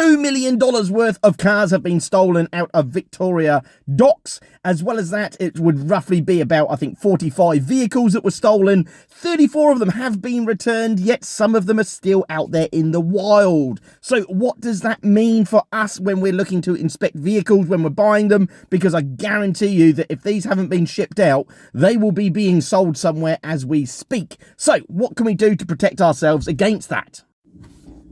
$2 million worth of cars have been stolen out of Victoria docks. As well as that, it would roughly be about, I think, 45 vehicles that were stolen. 34 of them have been returned, yet some of them are still out there in the wild. So what does that mean for us when we're looking to inspect vehicles, when we're buying them? Because I guarantee you that if these haven't been shipped out, they will be being sold somewhere as we speak. So what can we do to protect ourselves against that?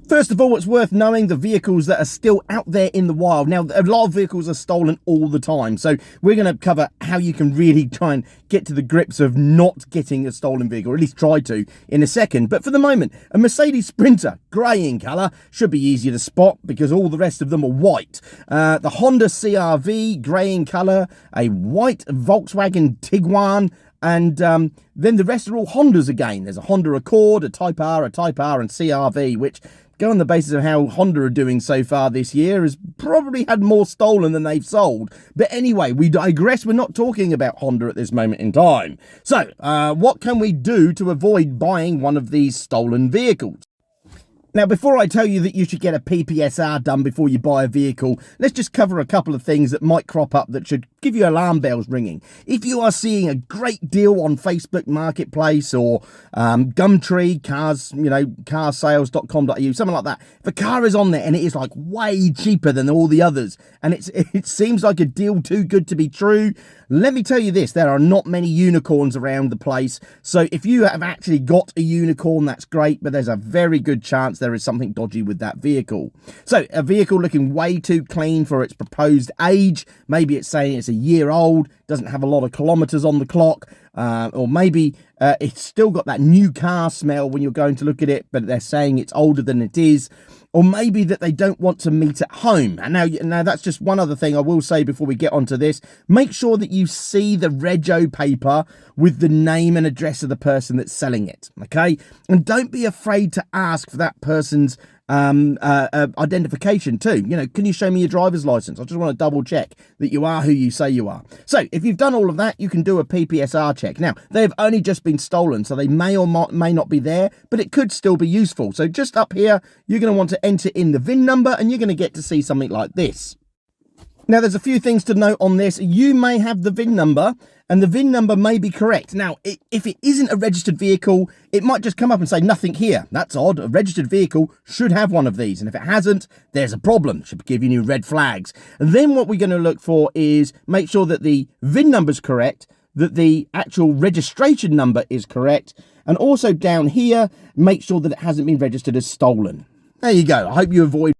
First of all, it's worth knowing the vehicles that are still out there in the wild. Now, a lot of vehicles are stolen all the time, so we're going to cover how you can really try and get to the grips of not getting a stolen vehicle, or at least try to, in a second. But for the moment, a Mercedes Sprinter, grey in colour, should be easier to spot because all the rest of them are white. The Honda CR-V, grey in colour, a white Volkswagen Tiguan, and then the rest are all Hondas again. There's a Honda Accord, a Type R, and CR-V, which, go on the basis of how Honda are doing so far this year, has probably had more stolen than they've sold. But anyway, we digress. We're not talking about Honda at this moment in time. So, what can we do to avoid buying one of these stolen vehicles? Now, before I tell you that you should get a PPSR done before you buy a vehicle, let's just cover a couple of things that might crop up that should give you alarm bells ringing. If you are seeing a great deal on Facebook Marketplace or Gumtree, carsales.com.au, something like that, if a car is on there and it is like way cheaper than all the others, and it seems like a deal too good to be true, let me tell you this, there are not many unicorns around the place. So if you have actually got a unicorn, that's great, but there's a very good chance there is something dodgy with that vehicle. So a vehicle looking way too clean for its proposed age, maybe it's saying it's a year old, doesn't have a lot of kilometers on the clock, or maybe it's still got that new car smell when you're going to look at it, but they're saying it's older than it is. Or maybe that they don't want to meet at home. And now that's just one other thing I will say before we get onto this. Make sure that you see the rego paper with the name and address of the person that's selling it, okay? And don't be afraid to ask for that person's identification too. You know, can you show me your driver's license? I just want to double check that you are who you say you are. So if you've done all of that, you can do a PPSR check. Now, they've only just been stolen, so they may or may not be there, but it could still be useful. So just up here, you're going to want to enter in the VIN number and you're going to get to see something like this. Now, there's a few things to note on this. You may have the VIN number, and the VIN number may be correct. Now, if it isn't a registered vehicle, it might just come up and say nothing here. That's odd. A registered vehicle should have one of these. And if it hasn't, there's a problem. It should give you new red flags. And then what we're going to look for is make sure that the VIN number is correct, that the actual registration number is correct, and also down here, make sure that it hasn't been registered as stolen. There you go. I hope you avoid